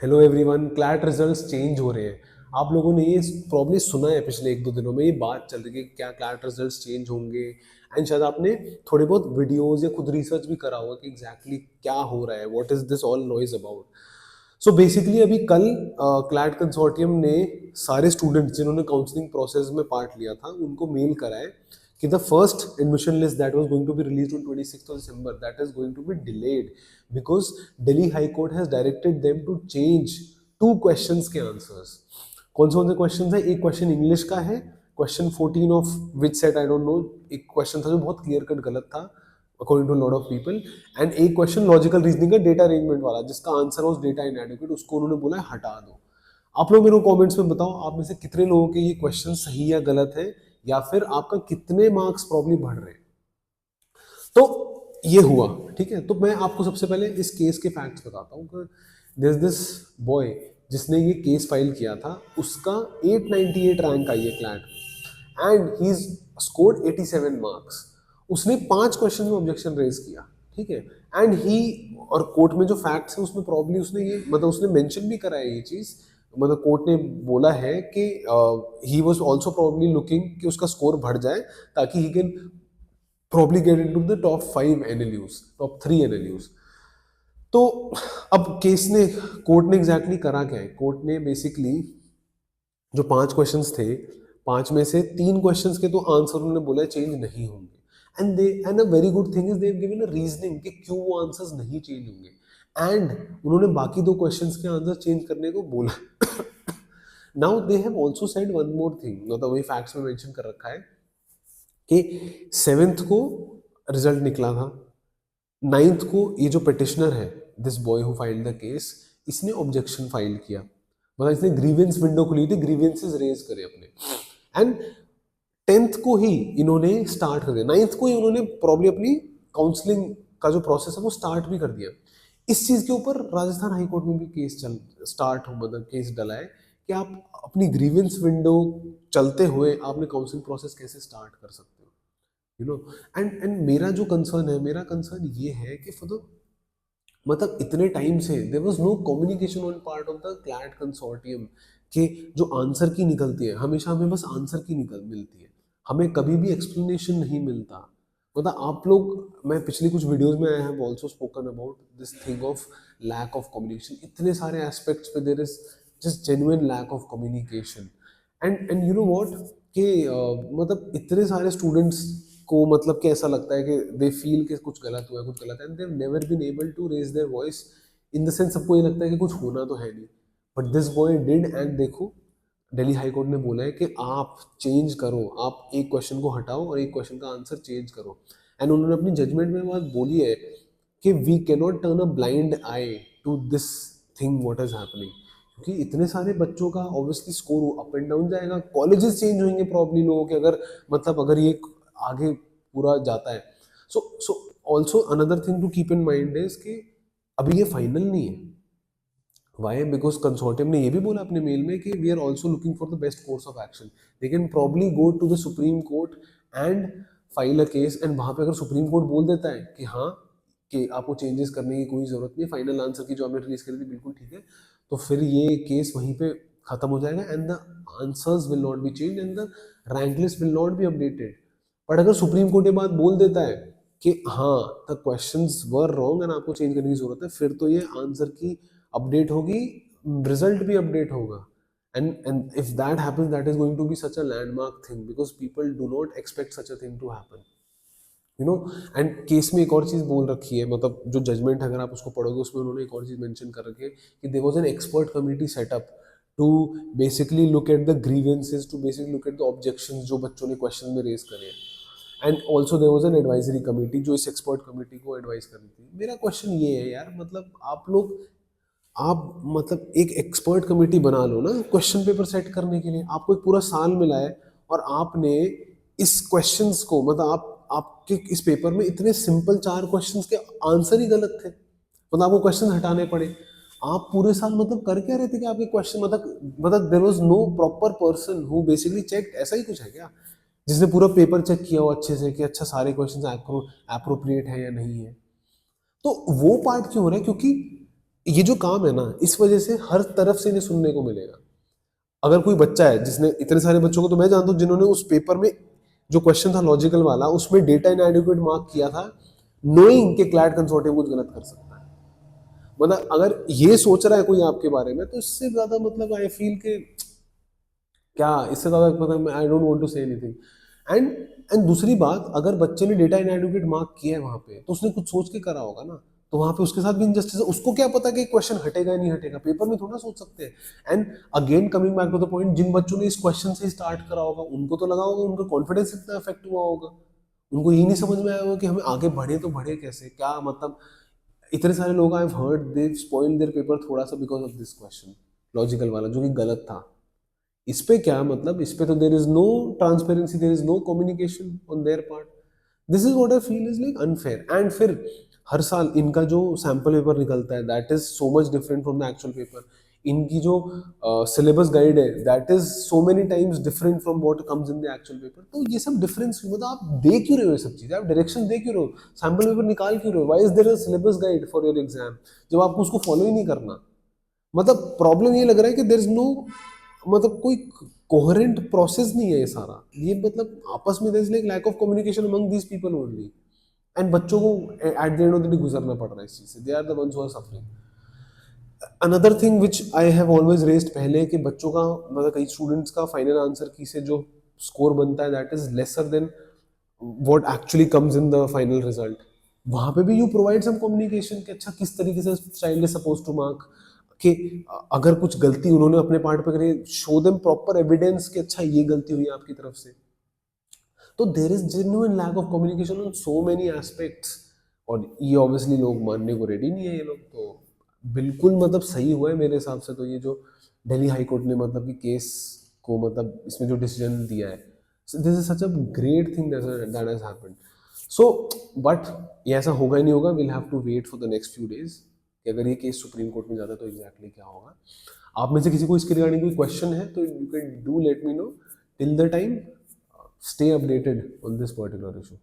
Hello everyone, CLAT results change हो रहे हैं। आप लोगों ने ये प्रॉब्ली सुना है, पिछले एक दो दिनों में ये बात चल रही है कि क्या क्लैट रिजल्ट्स चेंज होंगे। एंड शायद आपने थोड़े बहुत वीडियोस या खुद रिसर्च भी करा होगा कि एग्जैक्टली क्या हो रहा है, what is this all noise about. So basically अभी कल क्लैट कंसोर्टियम ने सारे स्टूडेंट्स जिन्होंने काउंसलिंग प्रोसेस में पार्ट लिया था उनको मेल करा है कि the first admission list that was going to be released on 26th of December, that is going to be delayed because Delhi High Court has directed them to change two questions के answers। कौन से question है? एक question English का है, question 14 of which set I don't know. एक question था जो बहुत क्लियर कट गलत था according to lot of people. And एक क्वेश्चन लॉजिकल रीजनिंग का डेटा अरेंजमेंट वाला जिसका आंसर वॉज डेटा इनएडिक्वेट, उसको उन्होंने बोला है हटा दो। आप लोग मेरे को कमेंट्स में बताओ, आप में से कितने लोगों के ये क्वेश्चन सही या गलत है, या फिर आपका कितने मार्क्स प्रॉब्लम बढ़ रहे हैं। तो ये हुआ, ठीक है। तो मैं आपको सबसे पहले इस केस के फैक्ट्स बताता हूँ कि दिस बॉय जिसने ये केस फाइल किया था उसका 898 रैंक आई है क्लैट में एंड ही स्कोर्ड 87 मार्क्स। उसने 5 क्वेश्चन में ऑब्जेक्शन रेज किया, ठीक है। एंड ही, और कोर्ट में जो फैक्ट्स है उसमें प्रॉब्ली उसने ये मतलब उसने मेंशन भी करा है ये चीज, मतलब कोर्ट ने बोला है कि he was also probably looking कि उसका स्कोर बढ़ जाए ताकि he can probably get into the top 5 NLUs, top 3 NLUs. तो अब केस ने, कोर्ट ने एग्जैक्टली करा क्या है? कोर्ट ने बेसिकली जो 5 क्वेश्चंस थे, 5 में से 3 क्वेश्चंस के तो आंसर उन्होंने बोला चेंज नहीं होंगे। And a very good thing is they have given a reasoning कि क्यों वो आंसर्स नहीं चेंज होंगे। एंड उन्होंने बाकी 2 क्वेश्चंस के आंसर चेंज करने को बोला। Now they have also said one more thing, मतलब वही फैक्ट्स में मेंशन कर रखा है कि 7th को रिजल्ट निकला था, 9th को ये जो पिटिशनर है, this boy who filed the case, इसने ऑब्जेक्शन फाइल किया, मतलब इसने ग्रीवेंस विंडो खुली थी, ग्रीवेंसेस रेज करे अपने। एंड 10th को ही इन्होंने स्टार्ट कर दिया, 9th को ही उन्होंने प्रॉब्ली अपनी काउंसलिंग का जो प्रोसेस है वो स्टार्ट भी कर दिया। इस चीज के ऊपर राजस्थान हाईकोर्ट में भी केस चल स्टार्ट हो, मतलब केस डला है कि आप अपनी ग्रीवेंस विंडो चलते हुए आपने काउंसलिंग प्रोसेस कैसे स्टार्ट कर सकते हो, यू नो। एंड मेरा जो कंसर्न है, मेरा कंसर्न ये है कि फॉर द, मतलब इतने टाइम से there was no communication on part of the CLAT consortium कि जो आंसर की निकलती है हमेशा हमें बस आंसर की निकल मिलती है, हमें कभी भी एक्सप्लेनेशन नहीं मिलता। मतलब आप लोग, मैं पिछली कुछ वीडियोस में I have also spoken about this thing of lack of communication. इतने सारे एस्पेक्ट्स पे there is just genuine lack of communication. And you know what कि मतलब इतने सारे स्टूडेंट्स को मतलब कि ऐसा लगता है कि दे फील कि कुछ गलत हुआ है, कुछ गलत है, and they have never been able to raise their voice. In the sense सबको ये लगता है कि कुछ होना तो है नहीं, but this boy did. And देखो, दिल्ली हाई कोर्ट ने बोला है कि आप चेंज करो, आप एक क्वेश्चन को हटाओ और एक क्वेश्चन का आंसर चेंज करो। एंड उन्होंने अपनी जजमेंट में बात बोली है कि we can not turn a blind eye to this thing what is happening, क्योंकि इतने सारे बच्चों का obviously score up and down जाएगा, कॉलेजेस चेंज होंगे प्रॉब्ली लोगों के, अगर मतलब अगर ये आगे पूरा जाता है। So also another thing to keep in mind is कि अभी ये फाइनल नहीं है। वाई? बिकॉज कंसोर्टियम ने ये भी बोला अपने मेल में कि we are also looking for the best course of action. They can probably go to the supreme court and file a case, and वहां पे अगर सुप्रीम कोर्ट बोल देता है कि हाँ कि आपको चेंजेस करने की कोई जरूरत नहीं, फाइनल आंसर की जो हमने रिलीज करी थी बिल्कुल ठीक है, तो फिर ये केस वहीं पे खत्म हो जाएगा and the answers will not be change and the rank list will not be updated. But अगर सुप्रीम कोर्ट ये बात बोल देता है कि हाँ the questions were wrong and आपको चेंज करने की जरूरत है, फिर तो ये आंसर की अपडेट होगी, रिजल्ट भी अपडेट होगा। And if that happens, that is going to be such a landmark thing because people do not expect such a thing to happen, you know। And case में एक और चीज बोल रखी है, मतलब जो जजमेंट अगर आप उसको पढ़ोगे उसमें उन्होंने एक और चीज मेंशन कर रखी है कि there was an expert committee setup to basically look at the grievances, to basically look at the objections जो बच्चों ने क्वेश्चन में रेज करे हैं। And also there was an advisory committee जो इस एक्सपर्ट कमिटी को एडवाइस कर रही थी। मेरा क्वेश्चन ये है यार, मतलब आप लोग, आप मतलब एक एक्सपर्ट कमेटी बना लो ना क्वेश्चन पेपर सेट करने के लिए, आपको एक पूरा साल मिला है और आपने इस क्वेश्चंस को, मतलब आपके इस पेपर में इतने सिंपल 4 क्वेश्चंस के आंसर ही गलत थे, मतलब आपको क्वेश्चन हटाने पड़े। आप पूरे साल मतलब कर क्या रहे थे कि आपके क्वेश्चन, मतलब there was no proper person who basically check, ऐसा ही कुछ है क्या जिसने पूरा पेपर चेक किया हो अच्छे से कि अच्छा सारे क्वेश्चन अप्रोप्रिएट है या नहीं है? तो वो पार्ट क्यों हो रहा है? क्योंकि ये जो काम है ना, इस वजह से हर तरफ से इन्हें सुनने को मिलेगा। अगर कोई बच्चा है जिसने, इतने सारे बच्चों को तो मैं जानता हूँ जिन्होंने उस पेपर में जो क्वेश्चन था लॉजिकल वाला, उसमें डेटा इनएडिक्वेट मार्क किया था, नोइंग कि क्लैड कंसोर्टियम कुछ गलत कर सकता है। मतलब अगर ये सोच रहा है कोई आपके बारे में, तो इससे ज्यादा मतलब आई फील के क्या, इससे ज्यादा मतलब I don't want to say anything. And दूसरी बात, अगर बच्चे ने डेटा इनएडिक्वेट मार्क किया है वहां पे, तो उसने कुछ सोच के करा होगा ना, तो वहां पे उसके साथ भी इनजस्टिस है। उसको क्या पता कि क्वेश्चन हटेगा या नहीं हटेगा, पेपर में थोड़ा सोच सकते हैं। And again coming back to the point, जिन बच्चों ने इस क्वेश्चन से स्टार्ट करा होगा, उनको तो लगा होगा, उनका कॉन्फिडेंस इतना अफेक्ट हुआ होगा, उनको ये नहीं समझ में आया होगा कि हमें आगे बढ़े तो बढ़े कैसे, क्या मतलब। इतने सारे लोग I have heard they spoiled their paper थोड़ा सा because of this question, logical वाला, जो कि गलत था। इस पे क्या मतलब, इस पे तो there is no transparency, there is no communication on their part. This is what I feel is like unfair. And फिर हर साल इनका जो सैम्पल पेपर निकलता है, that is so much different from the actual paper. इनकी जो syllabus guide है, that is so many times different from what comes in the actual paper. तो ये सब डिफरेंस, मतलब आप दे क्यों रहे हो ये सब चीजें, आप डायरेक्शन दे क्यों रहे हो, सैम्पल पेपर निकाल क्यों रहे हो, why is there a syllabus guide for your exam, जब आपको उसको फॉलो ही नहीं करना। मतलब प्रॉब्लम ये लग रहा है कि देयर इज नो, मतलब कोई कोहेरेंट प्रोसेस नहीं है ये सारा। ये मतलब आपस में there is like lack of communication among these people only. And बच्चों को at the end of the day गुजरना पड़ रहा है इस चीज से, they are the ones who are suffering. Another thing which I have always raised पहले, कि बच्चों का, मतलब कई स्टूडेंट्स का फाइनल आंसर की से जो स्कोर बनता है, that is lesser than what actually comes in the final result. वहां पे भी यू प्रोवाइड सम कम्युनिकेशन कि अच्छा किस तरीके से child is suppose to mark, कि अगर कुछ गलती उन्होंने अपने पार्ट पे करी, शो देम प्रॉपर एविडेंस कि अच्छा ये गलती हुई है आपकी तरफ से। तो there is genuine lack of communication on so many aspects. और ये ऑब्वियसली लोग मानने को रेडी नहीं है, ये लोग तो बिल्कुल मतलब सही हुआ है मेरे हिसाब से। तो ये जो दिल्ली हाई कोर्ट ने मतलब कि केस को, मतलब इसमें जो डिसीजन दिया है, this is such a great thing that has happened. So but ये ऐसा होगा ही नहीं होगा, will have to wait for the next few days कि अगर ये केस सुप्रीम कोर्ट में जाता है तो एग्जैक्टली क्या होगा। आप में से किसी को इसके रिगार्डिंग कोई क्वेश्चन है तो you can do let me know. Till the time, stay updated on this particular issue.